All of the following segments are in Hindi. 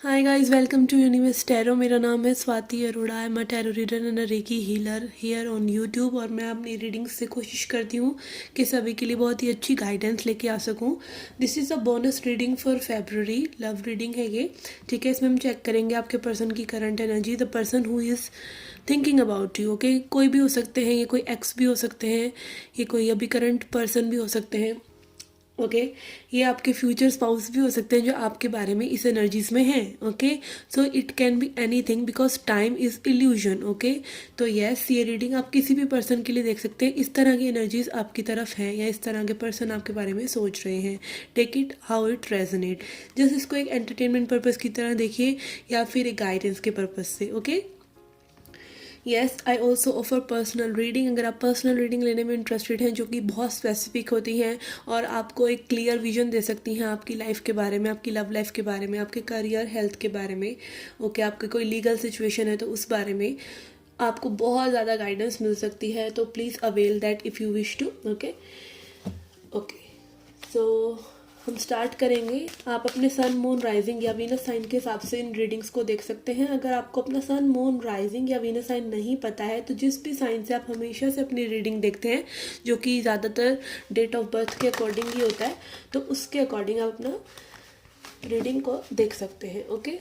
Hi guys, welcome to universe tarot. मेरा नाम है Swati Arora. I am a tarot reader and a reiki healer here on YouTube. और मैं अपनी रीडिंग्स से कोशिश करती हूँ कि सभी के लिए बहुत ही अच्छी गाइडेंस लेके आ सकूँ। This is a bonus reading for February, love reading है ये। ठीक है, इसमें हम चेक करेंगे आपके पर्सन की current energy, the person who is thinking about you. Okay, कोई भी हो सकते हैं, ये कोई एक्स भी हो सकते हैं, ये कोई अभी करंट पर्सन भी हो सकते हैं। ओके, ये आपके फ्यूचर स्पाउस भी हो सकते हैं जो आपके बारे में इस एनर्जीज में हैं। Okay, so it can be anything because time is illusion. Okay, तो यस, ये रीडिंग आप किसी भी पर्सन के लिए देख सकते हैं। इस तरह की एनर्जीज आपकी तरफ हैं या इस तरह के पर्सन आपके बारे में सोच रहे हैं। Take it how it resonate. Just इसको एक एंटरटेनमेंट पर्पज़ की तरह देखिए या फिर एक गाइडेंस के पर्पज़ से। Okay, yes, I also offer personal reading. अगर आप पर्सनल रीडिंग लेने में इंटरेस्टेड हैं जो कि बहुत स्पेसिफिक होती हैं और आपको एक क्लियर विजन दे सकती हैं आपकी लाइफ के बारे में, आपकी लव लाइफ के बारे में, आपके करियर हेल्थ के बारे में। ओके, आपकी कोई लीगल सिचुएशन है तो उस बारे में आपको बहुत ज़्यादा गाइडेंस मिल सकती है। तो please avail that if you wish to. Okay okay, so हम स्टार्ट करेंगे। आप अपने सन मून राइजिंग या वीनस साइन के हिसाब से इन रीडिंग्स को देख सकते हैं। अगर आपको अपना सन मून राइजिंग या वीनस साइन नहीं पता है तो जिस भी साइन से आप हमेशा से अपनी रीडिंग देखते हैं, जो कि ज़्यादातर डेट ऑफ बर्थ के अकॉर्डिंग ही होता है, तो उसके अकॉर्डिंग आप अपना रीडिंग को देख सकते हैं। ओके,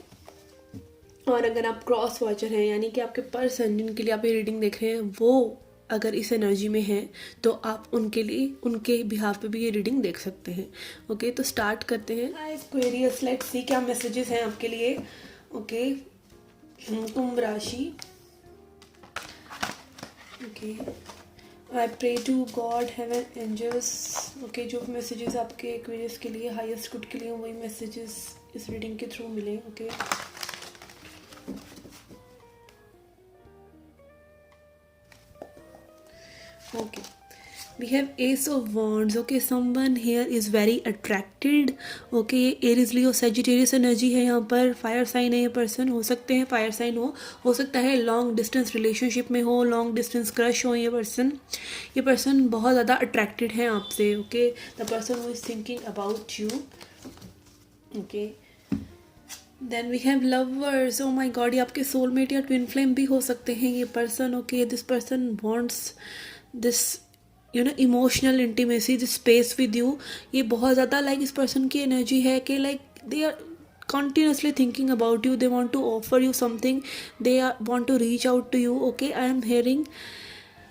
और अगर आप क्रॉस वॉचर हैं, यानी कि आपके पर्सन जिनके लिए आप ये रीडिंग देख रहे हैं वो अगर इस एनर्जी में हैं तो आप उनके लिए, उनके बिहाफ पे भी ये रीडिंग देख सकते हैं। ओके, तो स्टार्ट करते हैं। हाय एक्वेरियस, लेट्स सी क्या मैसेजेस हैं आपके लिए। ओके, कुंभ राशि। Okay, I pray to God heaven angels. Okay, जो मैसेजेस आपके एक्वेरियस के लिए हाईएस्ट गुड के लिए वही मैसेजेस इस रीडिंग के थ्रू मिले। Okay, okay, we have ace of wands. Okay, someone here is very attracted. Okay, Aries Leo Sagittarius energy है यहाँ पर। फायर साइन है ये पर्सन, हो सकते हैं फायर साइन हो सकता है लॉन्ग डिस्टेंस रिलेशनशिप में हो, लॉन्ग डिस्टेंस क्रश हो। ये पर्सन बहुत ज़्यादा अट्रैक्टेड है आपसे। Okay, the person who is thinking about you. Okay, then we have lovers. Oh my God, ये आपके सोलमेट या ट्विन फ्लेम भी हो सकते हैं ये person. Okay, this person wants this emotional intimacy, this space with you. ये बहुत ज़्यादा इस पर्सन की एनर्जी है कि they are continuously thinking about you, they want to offer you something, they want to reach out to you. Okay, I am hearing.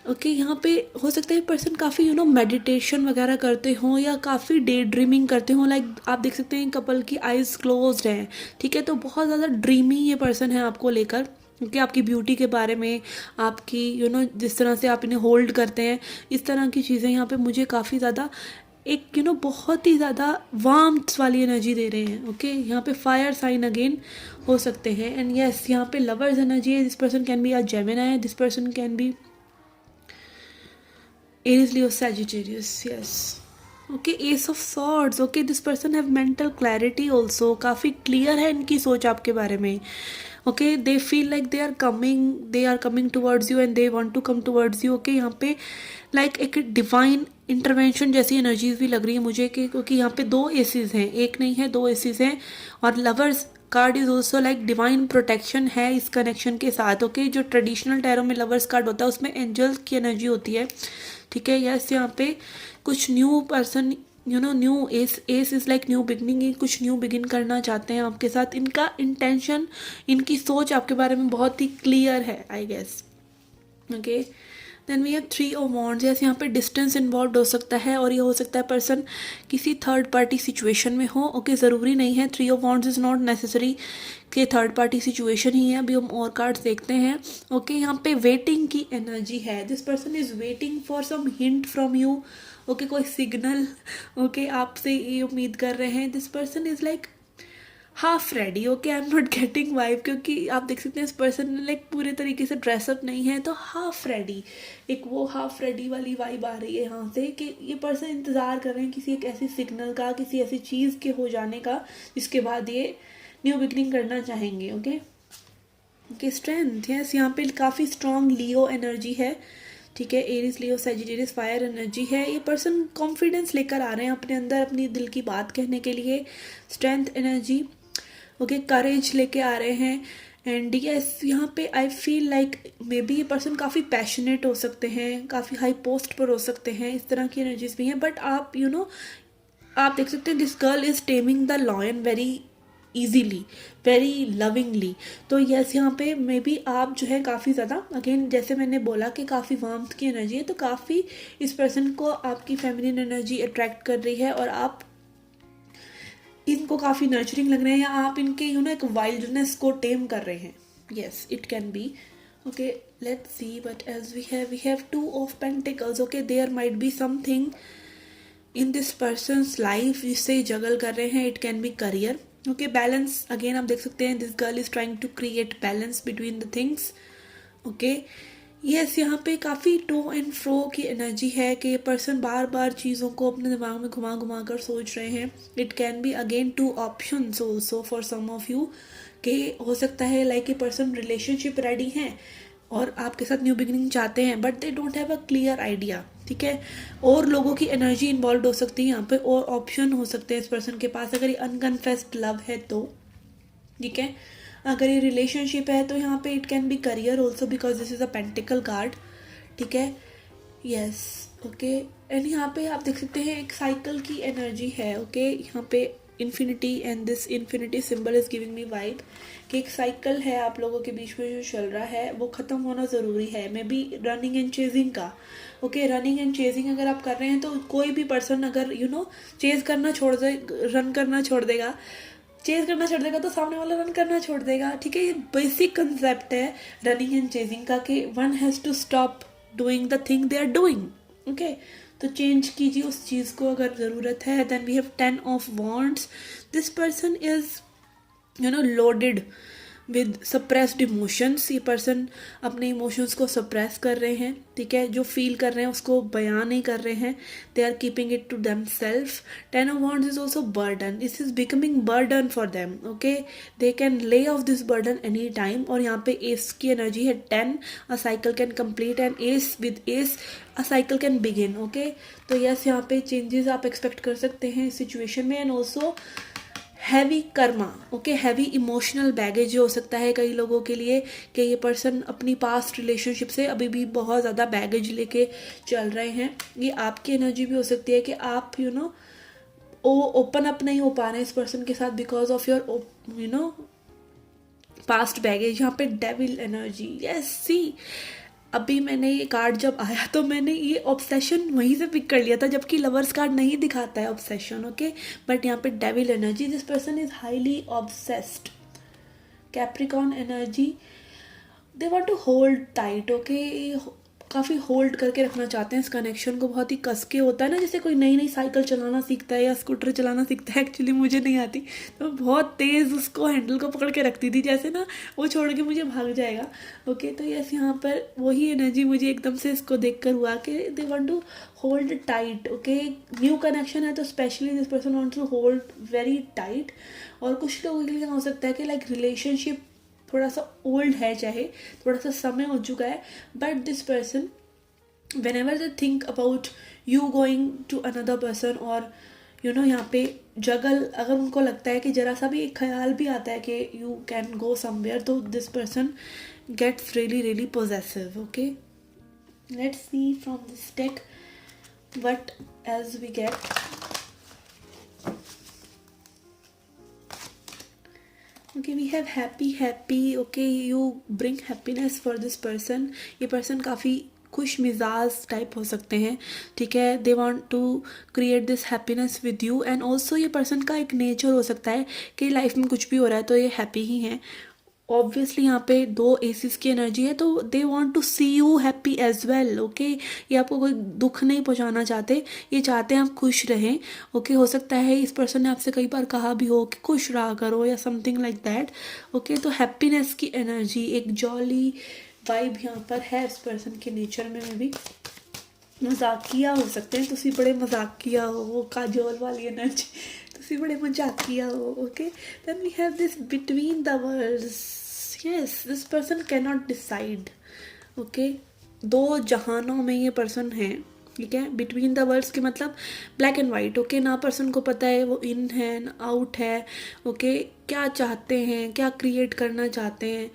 Okay, यहाँ पे हो सकता है पर्सन काफ़ी मेडिटेशन वगैरह करते हों या काफ़ी डे ड्रीमिंग करते हों। आप देख सकते हैं कपल की आइज़ क्लोज्ड हैं। ठीक है, तो बहुत ज़्यादा ड्रीमी ये पर्सन है आपको लेकर। क्योंकि आपकी ब्यूटी के बारे में, आपकी जिस तरह से आप इन्हें होल्ड करते हैं, इस तरह की चीज़ें यहाँ पे मुझे काफ़ी ज़्यादा एक बहुत ही ज़्यादा वार्म्थ वाली एनर्जी दे रहे हैं। ओके, यहाँ पे फायर साइन अगेन हो सकते हैं। एंड यस, यहाँ पे लवर्स एनर्जी है। This person can be a Gemini, this person can be Aries, Leo, Sagittarius, yes. Okay, Ace of Swords. Okay, this person have mental clarity also. काफ़ी clear है इनकी सोच आपके बारे में। Okay, they feel like they are coming towards you and they want to come towards you. Okay, यहाँ पे एक डिवाइन इंटरवेंशन जैसी एनर्जीज भी लग रही है मुझे कि क्योंकि यहाँ पे दो एसेस हैं, एक नहीं है दो एसेस हैं। और lovers card is also divine protection है इस कनेक्शन के साथ। ओके, जो ट्रेडिशनल टैरो में लवर्स कार्ड होता है उसमें एंजल्स की एनर्जी होती है। ठीक है, यस, यहाँ पे कुछ new person new S is new beginning, कुछ न्यू बिगिन करना चाहते हैं आपके साथ। इनका इंटेंशन, इनकी सोच आपके बारे में बहुत ही क्लियर है, I guess. Okay, then we have 3 of wands. जैसे यहाँ पे डिस्टेंस इन्वॉल्व हो सकता है और ये हो सकता है पर्सन किसी थर्ड पार्टी सिचुएशन में हो। ओके, ज़रूरी नहीं है, 3 of wands is not necessary कि थर्ड पार्टी सिचुएशन ही है। अभी हम और कार्ड्स देखते हैं। ओके, यहाँ पे वेटिंग की एनर्जी है। This person is waiting for some hint from you. Okay, कोई सिग्नल ओके आपसे ये उम्मीद कर रहे हैं। This person is half ready. Okay, I am not getting vibe, क्योंकि आप देख सकते हैं इस पर्सन ने पूरे तरीके से ड्रेसअप नहीं है, तो हाफ रेडी, एक वो हाफ रेडी वाली वाइब आ रही है यहाँ से कि ये पर्सन इंतज़ार कर रहे हैं किसी एक ऐसी सिग्नल का, किसी ऐसी चीज़ के हो जाने का जिसके बाद ये न्यू बिगनिंग करना चाहेंगे। ओके ओके, स्ट्रेंथ, यस, यहाँ पे काफ़ी स्ट्रॉन्ग लियो एनर्जी है। ठीक है, एरीज, लियो, सैजिटेरियस फायर एनर्जी है। ये पर्सन कॉन्फिडेंस लेकर आ रहे हैं अपने अंदर, अपनी दिल की बात कहने के लिए। Strength energy. ओके, करेज लेके आ रहे हैं। एंड यस, यहाँ पे I feel like may be ये पर्सन काफ़ी पैशनेट हो सकते हैं, काफ़ी हाई पोस्ट पर हो सकते हैं, इस तरह की एनर्जीज भी हैं। बट आप आप देख सकते हैं this girl is taming the lion very easily, very lovingly. तो यस, यहाँ पे मे बी आप जो है काफ़ी ज़्यादा, अगेन जैसे मैंने बोला कि काफ़ी वार्मथ की एनर्जी है, तो काफ़ी इस पर्सन को आपकी फेमिनिन एनर्जी अट्रैक्ट कर रही है और आप इनको काफ़ी नर्चरिंग लग रहे हैं, या आप इनके एक वाइल्डनेस को टेम कर रहे हैं। Yes, it can be. Okay, let's see but as we have 2 of Pentacles। Okay, there might be something in this person's life जिससे जगल कर रहे हैं। It can be career. Okay, balance, again आप देख सकते हैं this girl is trying to create balance between the things. Okay, yes, यहाँ पे काफ़ी टू एंड फ्रो की एनर्जी है कि ये पर्सन बार बार चीज़ों को अपने दिमाग में घुमा घुमा कर सोच रहे हैं। It can be again 2 options also for some of you, कि हो सकता है like a person relationship ready हैं और आपके साथ न्यू बिगिनिंग चाहते हैं, but they don't have a clear idea. ठीक है, और लोगों की एनर्जी इन्वॉल्व हो सकती है यहाँ पे, और ऑप्शन हो सकते हैं इस पर्सन के पास अगर ये अनकन्फेस्ड लव है तो। ठीक है, अगर ये रिलेशनशिप है तो यहाँ पे it can be career also because this is a pentacle card. ठीक है, यस, ओके। एंड यहाँ पे आप देख सकते हैं एक साइकिल की एनर्जी है। ओके, यहाँ पे infinity, and this infinity symbol is giving me vibe कि एक साइकिल है आप लोगों के बीच में जो चल रहा है वो ख़त्म होना ज़रूरी है, may be running and chasing का। ओके, रनिंग एंड चेजिंग अगर आप कर रहे हैं तो कोई भी पर्सन अगर चेज करना छोड़ दे, रन करना छोड़ देगा, चेज करना छोड़ देगा तो सामने वाला रन करना छोड़ देगा। ठीक है, ये बेसिक कंसेप्ट है रनिंग एंड चेजिंग का कि one has to stop doing the thing they are doing. Okay, तो चेंज कीजिए उस चीज़ को अगर ज़रूरत है। Then we have 10 of Wands। This person is loaded with suppressed emotions. ये पर्सन अपने इमोशंस को सप्रेस कर रहे हैं। ठीक है, जो फील कर रहे हैं उसको बयान नहीं कर रहे हैं, they are keeping it to them self. 10 of Wands is also burden, this is becoming burden for them. Okay, they can lay off this burden any time. और यहाँ पे एस की एनर्जी है 10, a cycle can complete, and ace with ace a cycle can begin. Okay, तो यस, यहाँ पे चेंजेस आप एक्सपेक्ट कर सकते हैं इस सिचुएशन में। And also heavy Karma. Okay, heavy emotional baggage हो सकता है कई लोगों के लिए कि ये पर्सन अपनी पास्ट रिलेशनशिप से अभी भी बहुत ज़्यादा बैगेज लेके चल रहे हैं। ये आपकी एनर्जी भी हो सकती है कि आप ओपन अप नहीं हो पा रहे हैं इस पर्सन के साथ because of your past baggage. यहाँ पे डेविल एनर्जी, यस, सी, अभी मैंने ये कार्ड जब आया तो मैंने ये ऑब्सेशन वहीं से पिक कर लिया था, जबकि लवर्स कार्ड नहीं दिखाता है ऑब्सेशन। ओके, बट यहाँ पे devil energy, this person is highly obsessed. Capricorn energy, they want to hold tight. Okay, काफ़ी होल्ड करके रखना चाहते हैं इस कनेक्शन को, बहुत ही कस के। होता है ना जैसे कोई नई नई साइकिल चलाना सीखता है या स्कूटर चलाना सीखता है, एक्चुअली मुझे नहीं आती, तो बहुत तेज़ उसको हैंडल को पकड़ के रखती थी, जैसे ना वो छोड़ के मुझे भाग जाएगा। ओके, तो यस, यहाँ पर वही एनर्जी मुझे एकदम से इसको देख कर हुआ कि they want to hold tight. Okay, new connection है तो specially this person wants to hold very tight. और कुछ लोगों के लिए हो सकता है कि लाइक रिलेशनशिप थोड़ा सा ओल्ड है, चाहे थोड़ा सा समय हो चुका है, but this person whenever they think about you going to another person और यहाँ पे जगल अगर उनको लगता है कि जरा सा भी एक ख्याल भी आता है कि you can go somewhere, तो this person gets really really possessive. Okay, let's see from this deck what else we get. Okay, we have happy. Okay, you bring happiness for this person. ये person काफ़ी खुश मिजाज टाइप हो सकते हैं। ठीक है, they want to create this happiness with you. And also ये पर्सन का एक नेचर हो सकता है कि लाइफ में कुछ भी हो रहा है तो ये हैप्पी ही हैं। ऑब्वियसली यहाँ पे 2 एसिस की एनर्जी है, तो they want to see you happy as well. Okay, ये आपको कोई दुख नहीं पहुँचाना चाहते, ये चाहते हैं आप खुश रहें। ओके, हो सकता है इस पर्सन ने आपसे कई बार कहा भी हो कि खुश रहा करो या समथिंग लाइक दैट। ओके, तो हैप्पीनेस की एनर्जी, एक जॉली वाइब यहाँ पर है इस पर्सन के नेचर में भी। मजाकिया हो सकते हैं, तुसी बड़े मजाकिया हो, वो काजोल वाली एनर्जी, तुसी बड़े मजाकिया हो। Okay, then we have this between the worlds. Yes, this person can not decide. Okay, 2 जहानों में ये पर्सन है। ठीक है। बिटवीन द वर्ड्स के मतलब ब्लैक एंड वाइट, ओके। ना पर्सन को पता है वो इन है ना आउट है, ओके। क्या चाहते हैं, क्या क्रिएट करना चाहते हैं,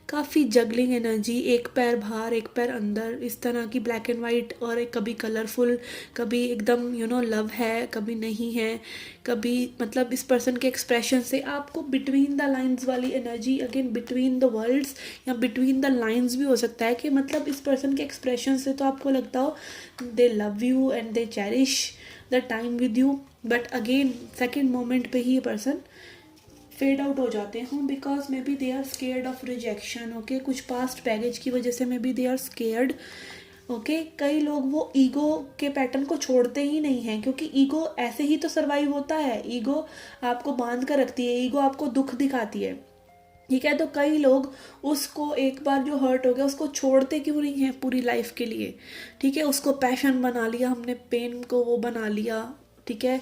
काफ़ी जगलिंग एनर्जी, एक पैर बाहर एक पैर अंदर, इस तरह की ब्लैक एंड वाइट। और एक कभी कलरफुल, कभी एकदम लव है, कभी नहीं है, कभी मतलब इस पर्सन के एक्सप्रेशन से आपको बिटवीन द लाइंस वाली energy, again between the words या बिटवीन द लाइंस भी हो सकता है कि मतलब इस पर्सन के एक्सप्रेशन से तो आपको लगता हो they love you and they cherish the time with you, but again second moment पे ही ये पर्सन फेड आउट हो जाते हैं because maybe they are scared of rejection, okay. कुछ पास्ट बैगेज की वजह से maybe they are scared, okay. कई लोग वो ईगो के पैटर्न को छोड़ते ही नहीं हैं, क्योंकि ईगो ऐसे ही तो सर्वाइव होता है। ईगो आपको बांध कर रखती है, ईगो आपको दुख दिखाती है, ठीक है। तो कई लोग उसको एक बार जो हर्ट हो गया उसको छोड़ते क्यों नहीं हैं पूरी लाइफ के लिए, ठीक है। उसको पैशन बना लिया हमने, पेन को वो बना लिया, ठीक है।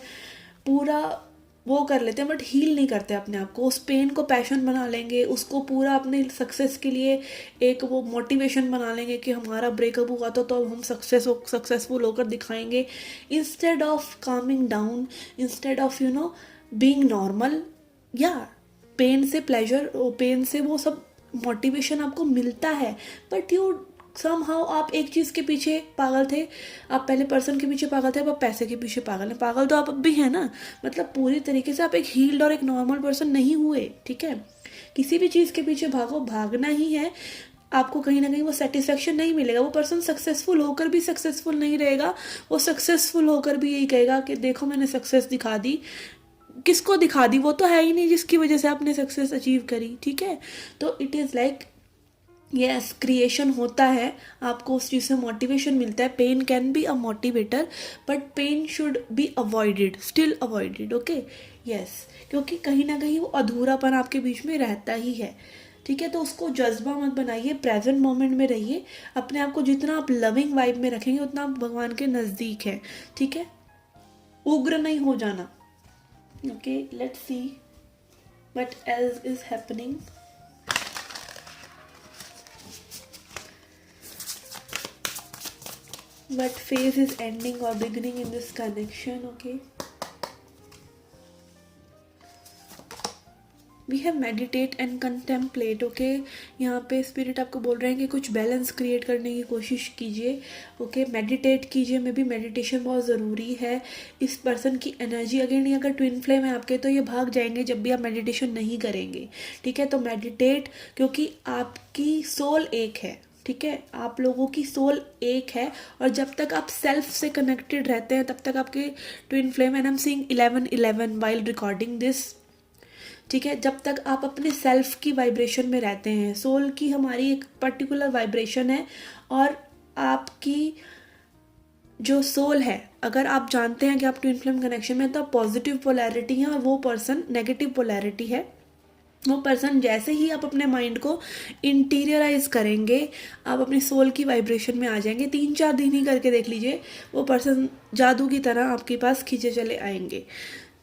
पूरा वो कर लेते हैं बट हील नहीं करते अपने आप को। उस पेन को पैशन बना लेंगे, उसको पूरा अपने सक्सेस के लिए एक वो मोटिवेशन बना लेंगे कि हमारा ब्रेकअप हुआ तो अब हम सक्सेसफुल होकर दिखाएंगे, instead of Kameng down, instead of being normal. या पेन से प्लेजर, पेन से वो सब मोटिवेशन आपको मिलता है, बट यू समहाउ आप एक चीज़ के पीछे पागल थे। आप पहले पर्सन के पीछे पागल थे, अब आप पैसे के पीछे पागल हैं। पागल तो आप अब भी हैं ना, मतलब पूरी तरीके से आप एक हील्ड और एक नॉर्मल पर्सन नहीं हुए, ठीक है। किसी भी चीज़ के पीछे भागो, भागना ही है, आपको कहीं ना कहीं वो सेटिस्फेक्शन नहीं मिलेगा। वो पर्सन सक्सेसफुल होकर भी सक्सेसफुल नहीं रहेगा, वो सक्सेसफुल होकर भी यही कहेगा कि देखो मैंने सक्सेस दिखा दी। किसको दिखा दी? वो तो है ही नहीं जिसकी वजह से आपने सक्सेस अचीव करी, ठीक है। तो it is like yes, creation होता है, आपको उस चीज़ से मोटिवेशन मिलता है। Pain can be a motivator but pain should be avoided, still avoided, okay. Yes, क्योंकि कहीं ना कहीं वो अधूरापन आपके बीच में रहता ही है, ठीक है। तो उसको जज्बा मत बनाइए, प्रेजेंट मोमेंट में रहिए। अपने आप को जितना आप लविंग वाइब में रखेंगे उतना आप भगवान के नज़दीक हैं, ठीक है। उग्र नहीं हो जाना, okay. Let's see what else is happening. What phase is ending or beginning in this connection, okay. We have meditate and contemplate, okay. यहाँ पे स्पिरिट आपको बोल रहे हैं कि कुछ बैलेंस क्रिएट करने की कोशिश कीजिए, ओके। मेडिटेट कीजिए, में भी मेडिटेशन बहुत ज़रूरी है। इस पर्सन की एनर्जी अगेन, अगर ट्विन फ्लेम है आपके तो ये भाग जाएंगे जब भी आप मेडिटेशन नहीं करेंगे, ठीक है। तो मेडिटेट, क्योंकि आपकी सोल एक है, ठीक है। आप लोगों की सोल एक है, और जब तक आप सेल्फ से कनेक्टेड रहते हैं तब तक आपके twin flame, and I am seeing 1111 while recording this, ठीक है। जब तक आप अपने सेल्फ की वाइब्रेशन में रहते हैं, सोल की हमारी एक पर्टिकुलर वाइब्रेशन है, और आपकी जो सोल है, अगर आप जानते हैं कि आप ट्विन फ्लेम कनेक्शन में, तो पॉजिटिव पोलैरिटी है और वो पर्सन नेगेटिव पोलैरिटी है। वो पर्सन जैसे ही आप अपने माइंड को इंटीरियराइज करेंगे, आप अपनी सोल की वाइब्रेशन में आ जाएंगे। 3-4 दिन ही करके देख लीजिए, वो पर्सन जादू की तरह आपके पास खींचे चले आएंगे,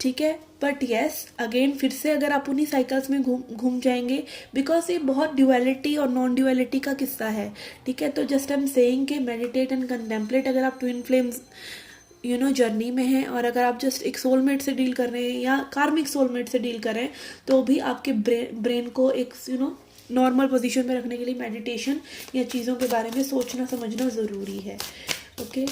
ठीक है। बट येस, अगेन फिर से अगर आप उन्हीं साइकिल्स में घूम जाएंगे, बिकॉज ये बहुत ड्यूअलिटी और नॉन ड्यूअलिटी का किस्सा है, ठीक है। तो जस्ट आई एम सेइंग कि मेडिटेट एंड कंटेम्पलेट। अगर आप ट्विन फ्लेम्स जर्नी में हैं, और अगर आप जस्ट एक सोलमेट से डील कर रहे हैं या कार्मिक सोलमेट से डील कर रहे हैं, तो भी आपके ब्रेन को एक नॉर्मल पोजीशन में रखने के लिए मेडिटेशन या चीज़ों के बारे में सोचना समझना ज़रूरी है, okay.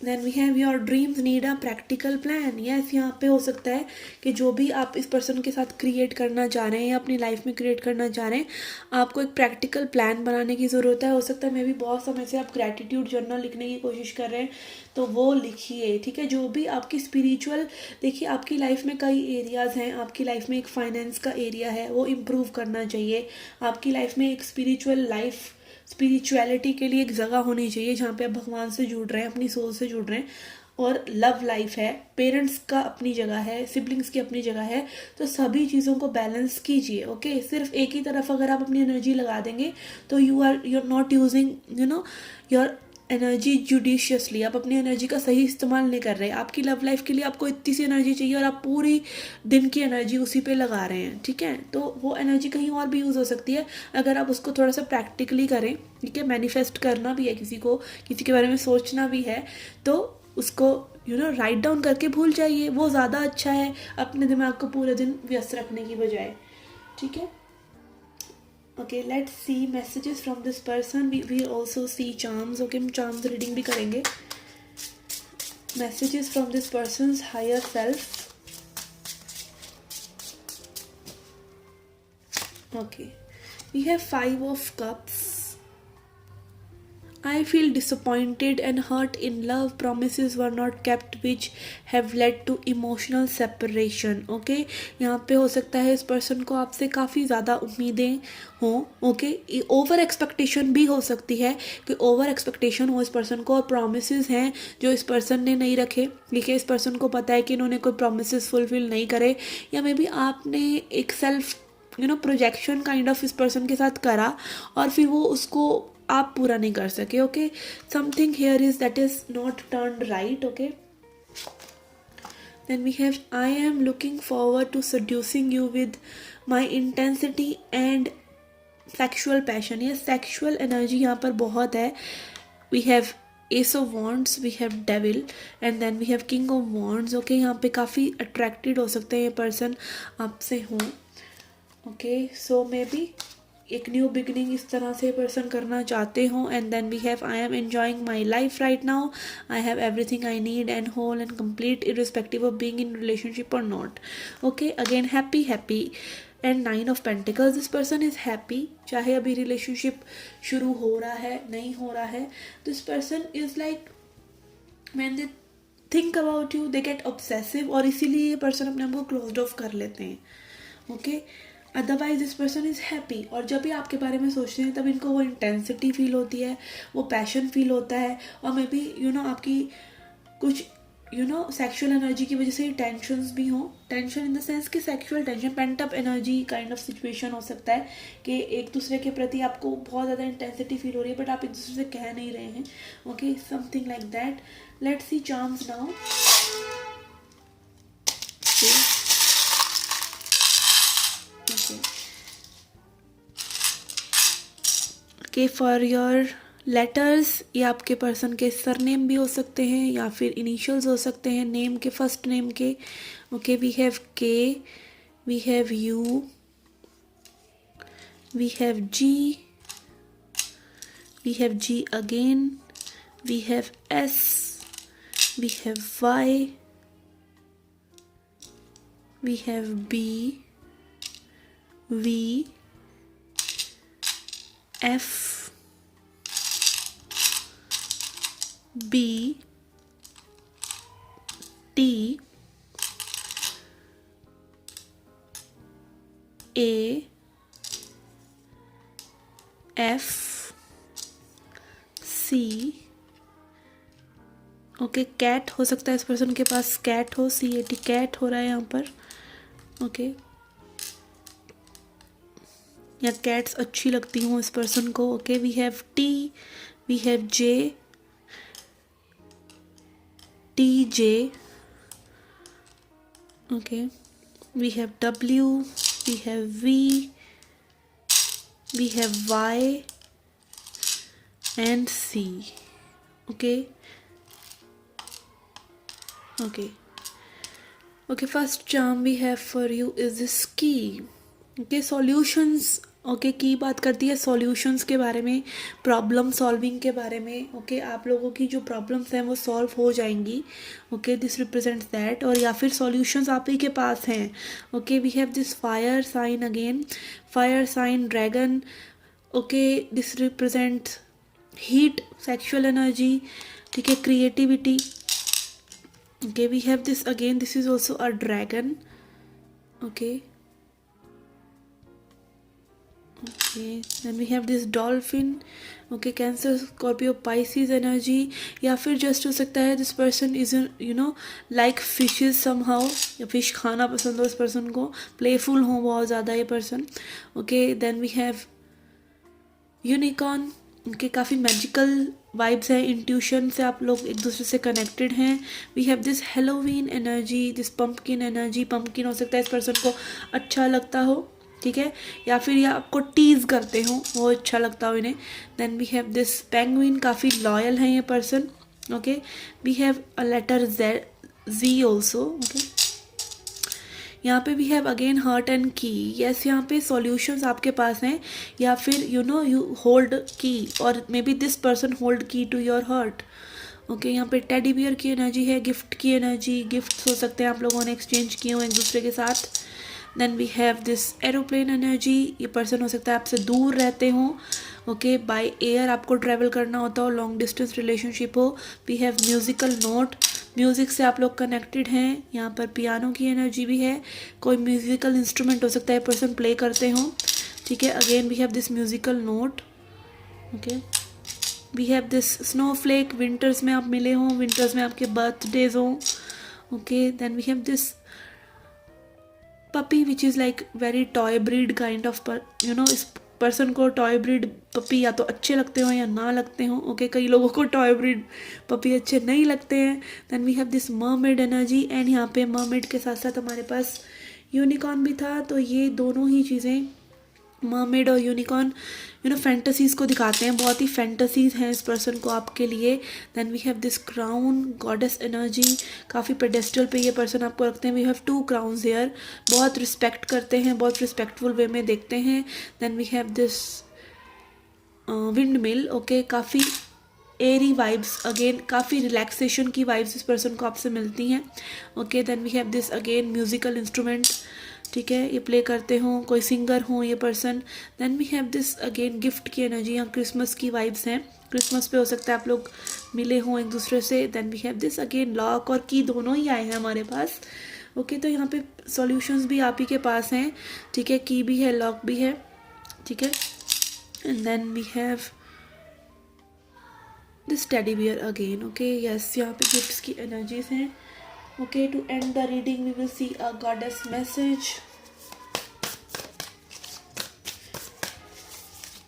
Then we have your dreams need a practical plan. Yes, यहाँ पे हो सकता है कि जो भी आप इस पर्सन के साथ क्रिएट करना चाह रहे हैं या अपनी लाइफ में क्रिएट करना चाह रहे हैं, आपको एक प्रैक्टिकल प्लान बनाने की ज़रूरत है। हो सकता है मे भी बहुत समय से आप ग्रैटिट्यूड जर्नल लिखने की कोशिश कर रहे हैं, तो वो लिखिए, ठीक है। जो भी आपकी स्पिरिचुअल, देखिए आपकी लाइफ में कई एरियाज़ हैं। आपकी लाइफ में एक फाइनेंस का एरिया है, वो इम्प्रूव करना चाहिए। आपकी लाइफ में एक स्पिरिचुअलिटी के लिए एक जगह होनी चाहिए जहाँ पे आप भगवान से जुड़ रहे हैं, अपनी सोल से जुड़ रहे हैं। और लव लाइफ है, पेरेंट्स का अपनी जगह है, सिबलिंग्स की अपनी जगह है। तो सभी चीज़ों को बैलेंस कीजिए, ओके। सिर्फ एक ही तरफ अगर आप अपनी एनर्जी लगा देंगे तो you are not using your energy judiciously, आप अपनी एनर्जी का सही इस्तेमाल नहीं कर रहे। आपकी लव लाइफ के लिए आपको इतनी सी एनर्जी चाहिए और आप पूरी दिन की एनर्जी उसी पे लगा रहे हैं, ठीक है। तो वो एनर्जी कहीं और भी यूज़ हो सकती है अगर आप उसको थोड़ा सा प्रैक्टिकली करें, ठीक है। मैनिफेस्ट करना भी है किसी को, किसी के बारे में सोचना भी है, तो उसको राइट डाउन करके भूल जाइए, वो ज़्यादा अच्छा है अपने दिमाग को पूरे दिन व्यस्त रखने की बजाय, ठीक है। Okay, let's see messages from this person. We also see charms. Okay, हम चार्म्स रीडिंग भी करेंगे। Messages from this person's higher self. Okay, we have 5 of cups. I feel disappointed and hurt in love. Promises were not kept which have led to emotional separation. Okay, यहाँ पे हो सकता है इस पर्सन को आपसे काफ़ी ज़्यादा उम्मीदें हों। ओके, ओवर एक्सपेक्टेशन भी हो सकती है कि ओवर एक्सपेक्टेशन हो इस पर्सन को, और प्रॉमिसेस हैं जो इस पर्सन ने नहीं रखे, ठीक है। इस पर्सन को पता है कि इन्होंने कोई प्रॉमिसेस फुलफिल नहीं करे, या मे बी आपने एक सेल्फ प्रोजेक्शन काइंड ऑफ इस पर्सन के साथ करा और फिर वो उसको आप पूरा नहीं कर सके। Okay, something here is that is not turn right. Okay, then we have I am looking forward to seducing you with my intensity and sexual passion। ये सेक्शुअल एनर्जी यहाँ पर बहुत है। We have ace of wands, we have devil, and then we have king of wands. Okay, यहाँ पे काफ़ी अट्रैक्टेड हो सकते हैं ये पर्सन आपसे हों। ओके, सो मे बी एक न्यू बिगनिंग इस तरह से पर्सन करना चाहते हो। And then we have I am enjoying my life right now, I have everything I need and whole and complete irrespective of being in relationship और not. Okay, again happy happy and 9 of pentacles. This person is happy, चाहे अभी रिलेशनशिप शुरू हो रहा है नहीं हो रहा है। This person is like when they think about you they get obsessive, और इसीलिए ये पर्सन अपने आप को क्लोज ऑफ कर लेते हैं। Okay, otherwise this person is happy, और जब भी आपके बारे में सोचते हैं तब इनको वो इंटेंसिटी फील होती है, वो पैशन फील होता है, और मे बी आपकी कुछ सेक्सुअल एनर्जी की वजह से टेंशन्स भी हों। टेंशन इन द सेंस कि sexual tension, pent up energy kind of situation हो सकता है कि एक दूसरे के प्रति आपको बहुत ज़्यादा इंटेंसिटी फील हो रही है बट आप एक दूसरे से कह नहीं रहे हैं। Okay, something like that. Let's see charms now. के फॉर योर लेटर्स, ये आपके पर्सन के सरनेम भी हो सकते हैं या फिर इनिशियल्स हो सकते हैं name K, first name K. Okay, we have K, we have U, we have G, we have G again, we have S, we have Y, we have B, V, F, B, T, A, F, C। ओके, कैट हो सकता है इस पर्सन के पास कैट हो, CAT कैट हो रहा है यहाँ पर। ओके, या कैट्स अच्छी लगती हूँ इस पर्सन को। Okay, we have T, we have J, T J. Okay, we have W, we have V, we have Y and C. Okay, okay, okay, first charm we have for you is this key। Okay, solutions. Okay, की बात करती है सॉल्यूशंस के बारे में, प्रॉब्लम सॉल्विंग के बारे में। ओके, आप लोगों की जो प्रॉब्लम्स हैं वो सॉल्व हो जाएंगी। ओके, दिस रिप्रेजेंट्स दैट, और या फिर सॉल्यूशंस आप ही के पास हैं। Okay, we have this fire sign again, fire sign dragon. Okay, this represents heat, sexual energy, ठीक है, creativity. Okay, we have this again, this is also a dragon। Okay, then we have this dolphin। Okay, Cancer, Scorpio, Pisces energy, या फिर जस्ट हो सकता है this person is like fishes somehow, या फिश खाना पसंद हो इस पर्सन को, प्लेफुल हो बहुत ज़्यादा ये person. Okay, then we have unicorn. उनके काफ़ी मैजिकल वाइब्स हैं, इंट्यूशन से आप लोग एक दूसरे से कनेक्टेड हैं. We have this Halloween energy, this pumpkin energy. Pumpkin हो सकता है इस पर्सन को अच्छा लगता हो, ठीक है, या फिर ये आपको टीज करते हो, वो अच्छा लगता हो इन्हें. Then we have this penguin, काफ़ी लॉयल है ये person. Okay, we have a letter Z also. ओके, यहाँ पे we have again heart and key. Yes, यहाँ पे सॉल्यूशंस आपके पास हैं, या फिर यू होल्ड की, और may be this person hold की टू योर हर्ट. ओके, यहाँ पे टेडी बियर की एनर्जी है, गिफ्ट की एनर्जी. गिफ्ट हो सकते हैं आप लोगों ने एक्सचेंज किए हो एक दूसरे के साथ. Then we have this aeroplane energy. ये पर्सन हो सकता है आपसे दूर रहते हों. ओके, बाय एयर आपको ट्रैवल करना होता हो, लॉन्ग डिस्टेंस रिलेशनशिप हो. We have musical note, music से आप लोग कनेक्टेड हैं. यहाँ पर पियानो की एनर्जी भी है, कोई म्यूज़िकल इंस्ट्रूमेंट हो सकता है पर्सन प्ले करते हों, ठीक है. Again we have this musical note. Okay, we have this snowflake, winters में आप मिले हों, विंटर्स में आपके बर्थडेज हों. Okay, then we have this puppy which is like very toy breed kind of इस पर्सन को टॉय ब्रीड पपी या तो अच्छे लगते हो या ना लगते हो. ओके, कई लोगों को टॉय ब्रीड पपी अच्छे नहीं लगते हैं. Then we have this mermaid energy, and यहाँ पे मरमेड के साथ साथ हमारे पास यूनिकॉर्न भी था. तो ये दोनों ही चीज़ें, मरमेड और यूनिकॉर्न, फैंटेसीज़ को दिखाते हैं. बहुत ही फैंटेसीज़ हैं इस पर्सन को आपके लिए. Then we have this crown, goddess energy. काफ़ी पेडेस्टल पे ये पर्सन आपको रखते हैं. We have 2 crowns here. बहुत रिस्पेक्ट करते हैं, बहुत रिस्पेक्टफुल वे में देखते हैं. Then we have this windmill. Okay, काफ़ी एरी वाइब्स, अगेन काफ़ी रिलैक्सेशन की वाइब्स इस पर्सन को आपसे मिलती हैं. Okay, then we have this again musical instrument, ठीक है, ये प्ले करते हों, कोई सिंगर हों ये person. Then we have this again gift की एनर्जी. यहाँ क्रिसमस की वाइब्स हैं, क्रिसमस पे हो सकता है आप लोग मिले हों एक दूसरे से. Then we have this again lock और की, दोनों ही आए हैं हमारे पास. ओके, तो यहाँ पे सॉल्यूशंस भी आप ही के पास हैं, ठीक है, की भी है, लॉक भी है, ठीक है. And then we have this teddy bear again. Okay, yes, यहाँ पे गिफ्ट्स की एनर्जीज हैं. Okay, to end the reading, we will see a goddess message.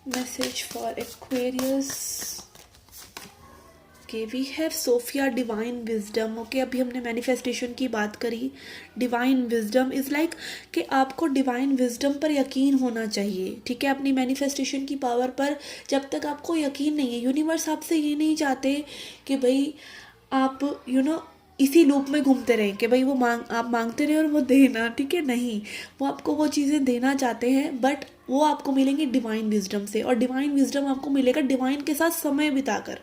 Message for Aquarius. Okay, we have Sophia Divine Wisdom. Okay, अभी हमने manifestation की बात करी. Divine Wisdom is like कि आपको Divine Wisdom पर यकीन होना चाहिए, ठीक है, अपनी manifestation की पावर पर. जब तक आपको यकीन नहीं है, यूनिवर्स आपसे ये नहीं चाहते कि भाई आप इसी लूप में घूमते रहें कि भाई आप मांगते रहें और वो देना, ठीक है, नहीं, वो आपको वो चीज़ें देना चाहते हैं, बट वो आपको मिलेंगी डिवाइन विजडम से. और डिवाइन विजडम आपको मिलेगा डिवाइन के साथ समय बिताकर,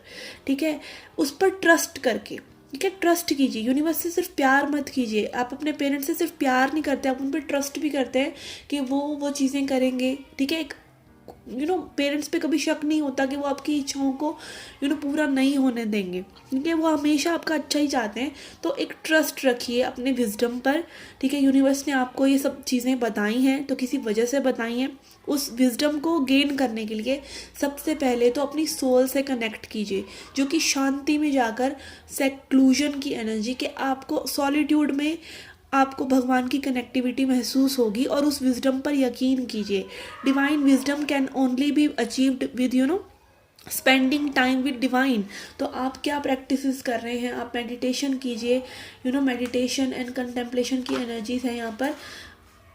ठीक है, उस पर ट्रस्ट करके, ठीक है. ट्रस्ट कीजिए, यूनिवर्स से सिर्फ प्यार मत कीजिए. आप अपने पेरेंट्स से सिर्फ प्यार नहीं करते, आप उन पर ट्रस्ट भी करते हैं कि वो चीज़ें करेंगे, ठीक है. पेरेंट्स पे कभी शक नहीं होता कि वो आपकी इच्छाओं को पूरा नहीं होने देंगे, ठीक है, वो हमेशा आपका अच्छा ही चाहते हैं. तो एक ट्रस्ट रखिए अपने विजडम पर, ठीक है. यूनिवर्स ने आपको ये सब चीज़ें बताई हैं तो किसी वजह से बताई हैं. उस विजडम को गेन करने के लिए सबसे पहले तो अपनी सोल से कनेक्ट कीजिए, जो कि शांति में जाकर सेक्लूजन की एनर्जी, के आपको सॉलिट्यूड में आपको भगवान की कनेक्टिविटी महसूस होगी, और उस विजडम पर यकीन कीजिए. Divine wisdom can only be achieved with spending time with divine. तो आप क्या प्रैक्टिसेस कर रहे हैं? आप मेडिटेशन कीजिए, मेडिटेशन एंड कंटेम्पलेशन की एनर्जीज है यहाँ पर.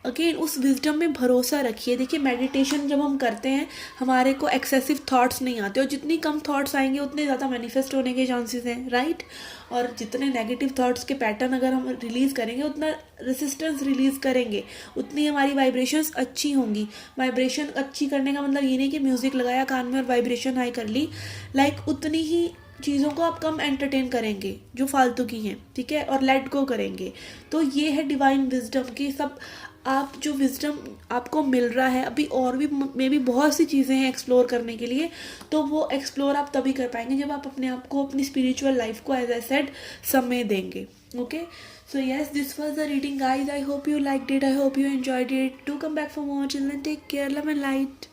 अगेन उस विजडम में भरोसा रखिए. देखिए, मेडिटेशन जब हम करते हैं हमारे को एक्सेसिव थॉट्स नहीं आते, और जितनी कम थॉट्स आएंगे उतने ज़्यादा मैनिफेस्ट होने के चांसेस हैं, राइट. और जितने नेगेटिव थॉट्स के पैटर्न अगर हम रिलीज़ करेंगे, उतना रेसिस्टेंस रिलीज़ करेंगे, उतनी हमारी वाइब्रेशंस अच्छी होंगी. वाइब्रेशन अच्छी करने का मतलब ये नहीं कि म्यूज़िक लगाया कान में और वाइब्रेशन हाई कर ली, लाइक उतनी ही चीज़ों को आप कम एंटरटेन करेंगे जो फालतू की हैं, ठीक है, और लेट गो करेंगे. तो ये है डिवाइन विजडम की सब. आप जो विजडम आपको मिल रहा है अभी, और भी मे भी बहुत सी चीज़ें हैं एक्सप्लोर करने के लिए, तो वो एक्सप्लोर आप तभी कर पाएंगे जब आप अपने आप को, अपनी स्पिरिचुअल लाइफ को, एज आई सेड, समय देंगे. Okay, so yes, this was the reading guys. I hope you liked it, I hope you enjoyed it. Do come back for more. Children, take care, love and light.